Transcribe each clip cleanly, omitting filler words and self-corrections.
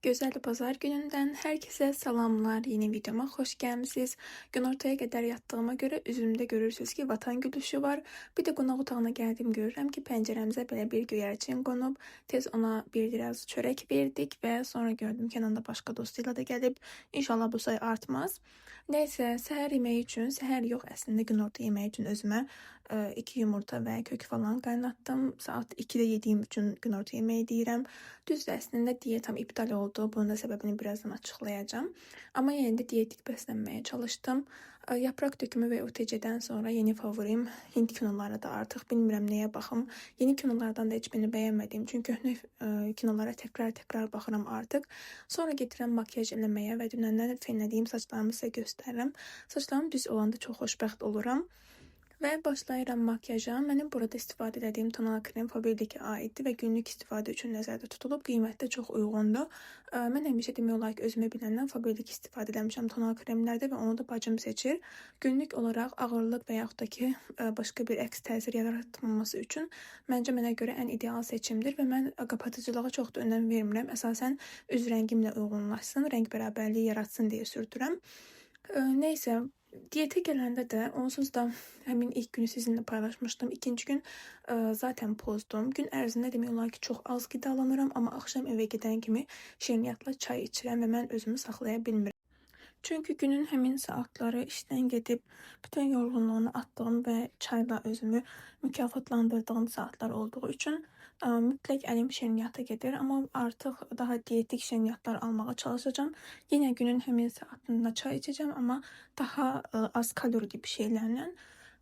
Güzel pazar gününden herkese selamlar. Yeni videoma hoş gelmişsiniz. Gün ortaya kadar yattığıma göre üzümde görürsünüz ki vatan gülüşü var. Bir de qonaq otağına geldim görürəm ki pəncərəmizə belə bir göyərçin qonub. Tez ona bir biraz çörək verdik ve sonra gördüm ki yanında başka dostuyla da gelip inşallah bu sayı artmaz. Neyse səhər yeməyi üçün, səhər yox əslində günorta yeməyi üçün özümə 2 yumurta və kök falan qaynatdım. Saat 2'de yediğim için günorta yemeği deyirəm. Düzdür, əslində diyetam iptal oldu. Bunun da səbəbini birazdan açıqlayacağım. Amma yenə də dietik bəslənməyə çalışdım. Yaprak dökümü və OTC-dən sonra yeni favorim Hind kinoları da artıq bilmirəm nəyə baxım. Yeni kinolardan da heç birini bəyənmədim. Çünki köhnə kinolara təkrar baxıram artıq. Sonra getirəm makyaj eləməyə və dünəndən fenlədiyim saçlarımı sizə göstərirəm. Saçlarım düz olanda çox xoşbəxt oluram. Ve başlayıram makyaja. Mənim burada istifadə etdiyim tonal krem Faberlic-ə aiddir və günlük istifadə üçün nəzərdə tutulub. Qiyməti də çox uyğundur. Mən həmişə demək olar ki, özümə biləndən Faberlic istifadə etmişəm tonal kremlərdə və onu da bacım seçir. Günlük olaraq ağırlıq və yaxud da ki, başqa bir əks təsir yaratmaması üçün məncə mənə görə ən ideal seçimdir və mən qapatıcılığa çox da önəm vermirəm. Əsasən üz rəngimlə uyğunlaşsın, rəng bərabərliyi yaratsın deyə sürdürəm. Neyse diyete gelende de onsuz da hemen ilk günü sizinle paylaşmıştım. İkinci gün zaten pozdum. Gün ərzində demək olar ki çox az qidalanıram ama akşam eve giden kimi şirniyyatla çay içirəm və mən özümü saxlaya bilmirəm. Çünkü günün həmin saatları işten gedib bütün yorğunluğunu attığım ve çayla özümü mükafatlandırdığım saatler olduğu için mütləq əlim şirniyyata gedir. Ama artıq daha dietik şirniyyatlar almağa çalışacağım. Yine günün həmin saatında çay içeceğim ama daha az kalorili bir şeylerle.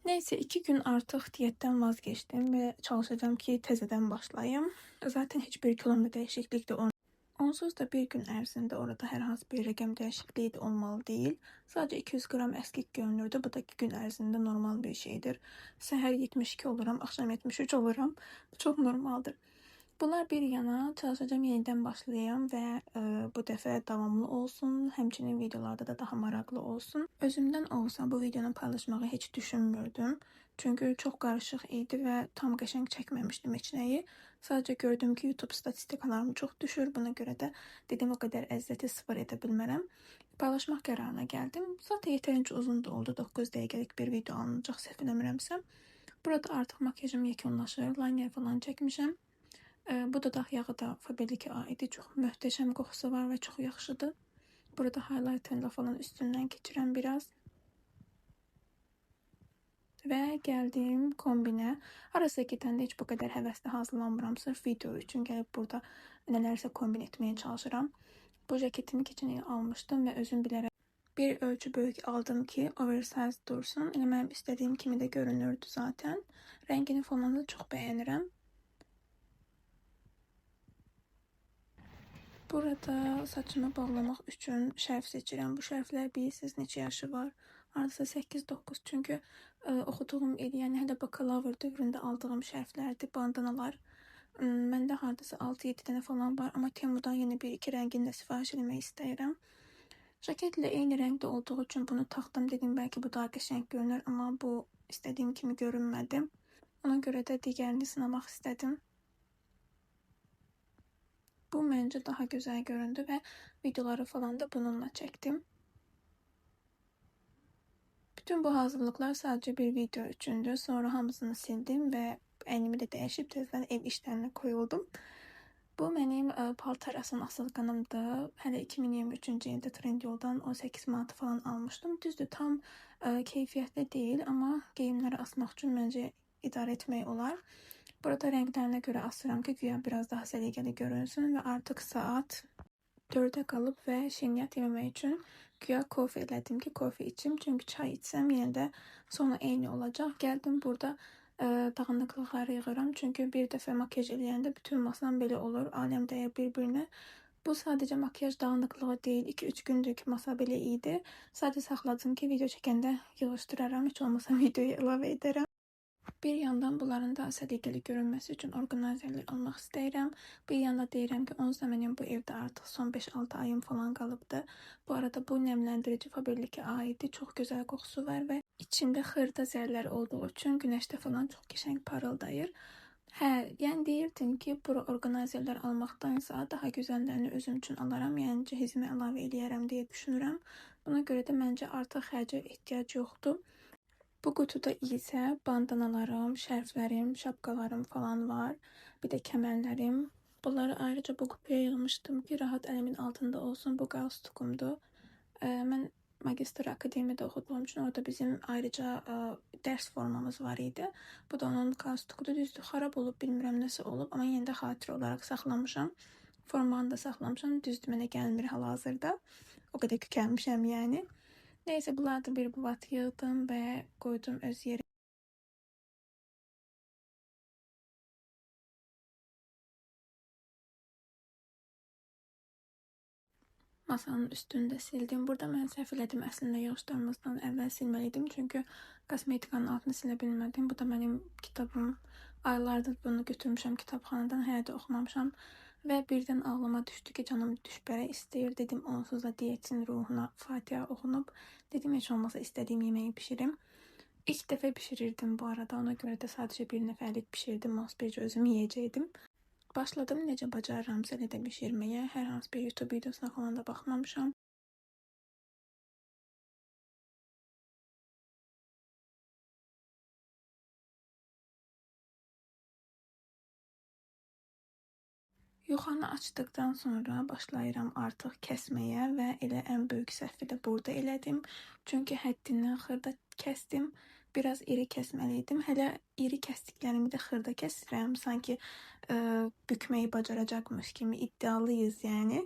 Neyse 2 gün artıq diyetten vazgeçtim ve çalışacağım ki təzədən başlayayım. Zaten hiçbir kilomda değişiklik de olmadı. Onsuz da bir gün ərzində orada hər hansı bir rəqəm dəyişikliyi də olmalı deyil. Sadəcə 200 qram əskik görünürdü. Bu da 2 gün ərzində normal bir şeydir. Səhər 72 oluram, axşam 73 oluram. Bu çox normaldır. Bunlar bir yana çalışacağım yeniden başlayayım ve bu dəfə davamlı olsun. Həmçinin videolarda da daha maraqlı olsun. Özümdən olsa bu videonu paylaşmağı heç düşünmürdüm. Çünkü çok karışık idi ve tam qəşəng çəkməmişdim heç nəyi. Sadəcə gördüm ki YouTube statistikalarım çox düşür. Buna göre de dedim o kadar əziyyəti sıfır edə bilmərəm. Paylaşmaq qərarına gəldim. Zaten yeterince uzun da oldu. 9 dəqiqəlik bir video alınacaq səhv eləmirəmsə. Burada artıq makyajım yekunlaşır. Liner falan çəkmişəm. Bu dodaq yağı da Faberlic-ə aiddir. Çox möhtəşəm qoxusu var ve çok yaxşıdır. Burada highlighterla falan üstündən keçirəm biraz. Ve geldiğim kombine arasındakiden de hiç bu kadar hevesli hazırlanmıram. Sırf video için gelip burada nelerse kombin etmeye çalışıram. Bu ceketimi keçən il almıştım ve özüm bilərək bir ölçü böyük aldım ki oversize dursun. Yəni mənim istədiyim kimi de görünürdü zaten. Rengini falan da çok beğenirim. Burada saçımı bağlamaq üçün şərf seçirəm. Bu şərflər bilirsiniz neçə yaşı var? Hardasa 8-9 çünkü oxuduğum il, yəni hələ bakalavr dövründə aldığım şərflərdir, bandanalar. Məndə hardasa 6-7 dənə falan var, amma Temudan yeni bir iki rəngini də sifariş etmək istəyirəm. Ceketlə eyni rəngdə olduğu üçün bunu taxdım. Dedim belki bu daha qəşəng görünür, amma bu istədiyim kimi görünmədi. Ona görə də digərini sınamaq istədim. Bu məncə daha güzel göründü ve videoları falan da bununla çektim. Bütün bu hazırlıklar sadece bir video üçündü. Sonra hamısını sildim ve əynimi də dəyişib tezdən ev işlerine koyuldum. Bu mənim paltar asan asılqanımdır. Hələ 2023-cü ildə Trendyoldan 18 manat falan almışdım. Düzdür, tam keyfiyyətli değil ama geyimləri asmaq üçün məncə idarə etmək olar. Burada renklerine göre asıram ki güya biraz daha səliqəli görünsün ve artık saat 4'e kalıp ve şirniyyat yememek için güya kofe elədim ki kofe içim. Çünkü çay içsem yine de sonu eyni olacak. Geldim burada dağınıklıqları yığıram. Çünkü bir dəfə makyaj eləyəndə bütün masam belə olur. Aləm dəyir bir-birinə. Bu sadece makyaj dağınıklığı değil. 2-3 gündür ki masa belə iyiydi. Sadece saxladım ki video çəkəndə yığışdıraram. Heç olmasa videoyu əlavə edərəm. Bir yandan bunların da səliqəli görünməsi üçün orqanizerlər almaq istəyirəm. Bir yanda deyirəm ki, onsuz da mənim bu evdə artıq son 5-6 ayım falan qalıbdı. Bu arada bu nemləndirici Faberlic-ə aiddir. Çox gözəl qoxusu var və içində xırda zərlər olduğu üçün günəşdə falan çox qəşəng parıldayır. Hə, yəni deyirdim ki, bura orqanayzerlər almaqdansa daha gözəllərini özüm üçün alaram, yəni cehizimə əlavə eləyərəm deyə düşünürəm. Buna görə də məncə artıq xərcə ehtiyac yoxdur. Bu qutuda isə bandanalarım, şərflərim, şapkalarım falan var. Bir də kəmərlərim. Bunları ayrıca bu qutuya yığmışdım ki, rahat əlimin altında olsun. Bu qalstukumdur. Mən magistr akademiyada oxuduğum üçün orada bizim ayrıca dərs formamız var idi. Bu da onun qalstukudur. Düzdür, xarab olub, bilmirəm nəsə olub, amma yenə də xatirə olaraq saxlamışam. Formanı da saxlamışam. Düzdür, mənə gəlmir hal-hazırda. O qədər kükəlmişəm yəni. Neyse, bunları da bir bulat yığdım və qoydum öz yerə. Masanın üstünü də sildim. Burada mən səhv elədim. Əslində yığışdırmazdan əvvəl silməliydim. Çünki kosmetikanın altını silə bilmədim. Bu da mənim kitabım. Aylardır bunu götürmüşəm kitabxanadan. Hələ də oxumamışam. Və birdən ağlıma düşdü ki, canım düşbərə istəyir. Dedim, onsuz da diyetin ruhuna Fatiha oxunub. Dedim, heç olmasa istədiyim yeməyi pişirim. İlk dəfə pişirirdim bu arada. Ona görə də sadəcə bir nəfərlik pişirdim. Bircə özüm yeyəcəkdim. Başladım necə bacarıramsa elə də pişirməyə. Hər hansı bir YouTube videosuna falan da baxmamışam. Yuxanı açdıqdan sonra başlayıram artıq kəsməyə və elə ən böyük səhvi də burada elədim. Çünki həddindən xırda kəsdim. Biraz iri kəsməliydim. Hələ iri kəsdiklərimi də xırda kəsirəm. Sanki bükməyi bacaracaqmış kimi iddialıyız yəni.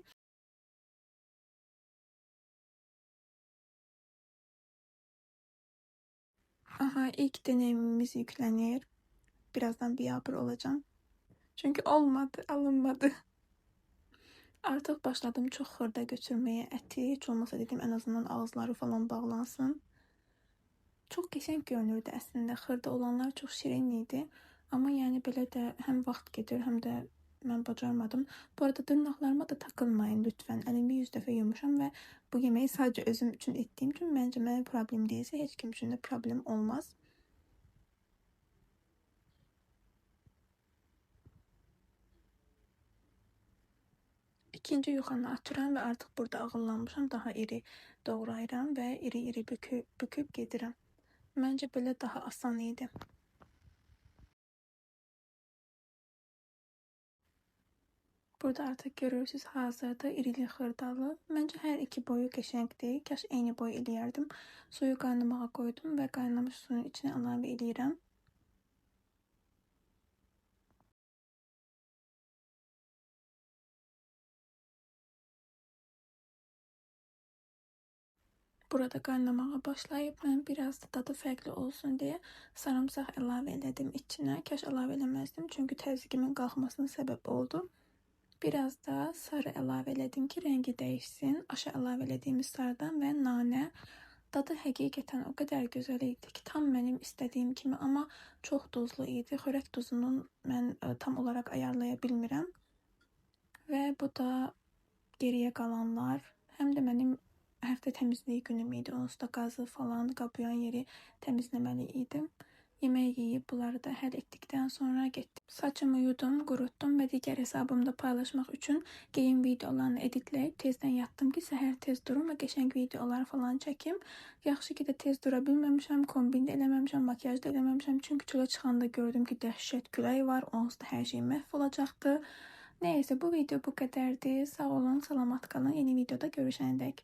Aha, ilk deneyimimiz yüklənir. Birazdan biabır olacağım. Çünki olmadı, alınmadı. Artıq başladım çox xırda götürməyə əti. Heç olmasa dedim, ən azından ağızları falan bağlansın. Çox qəşəng görünürdü əslində. Xırda olanlar çox şirin idi. Amma yəni belə də həm vaxt gedir, həm də mən bacarmadım. Bu arada dırnaqlarıma da takılmayın lütfən. Əlimi 100 dəfə yumuşam və bu yeməyi sadəcə özüm üçün etdiyim üçün məncə mənə problem deyilsə, heç kim üçün də problem olmaz. İkinci yuxanı açıram və artıq burada ağıllanmışam. Daha iri doğrayıram və iri-iri büküb gedirəm. Məncə belə daha asan idi. Burada artıq görürsünüz, hazırda irili xırdalı. Məncə hər iki boyu qəşəngdir. Kaş eyni boy eləyərdim. Suyu qaynamağa qoydum və qaynamış suyun içine əlavə eləyirəm. Burada qaynamağa başlayıb, mən biraz da dadı fərqli olsun deyə sarımsaq əlavə elədim içinə. Kaş əlavə eləməzdim, çünki təzyiqimin qalxmasına səbəb oldu. Biraz da sarı əlavə elədim ki, rəngi dəyişsin. Aşağı əlavə elədiyimiz sarıdan və nanə. Dadı həqiqətən o qədər gözəl idi ki, tam mənim istədiyim kimi, amma çox duzlu idi. Xörək duzunu mən tam olaraq ayarlaya bilmirəm. Və bu da geriyə qalanlar. Həm də mənim həftə təmizliyi günüm idi. Onsuz da qazı falan, qapayan yeri təmizləməli idim. Yemək yeyib bunları da həll etdikdən sonra getdim. Saçımı yudum, qurutdum və digər hesabımda paylaşmaq üçün geyim videolarını editləyib tezdən yatdım ki, səhər tez durum və qəşəng videolar falan çəkim. Yaxşı ki də tez dura bilməmişəm, kombin də eləməmişəm, makyaj da eləməmişəm. Çünki çölə çıxanda gördüm ki, dəhşət külək var, onsuz da hər şey məhv olacaqdı. Neyse, bu video bu qədərdir. Sağ olun, salamat qalın. Yeni videoda görüşənədək.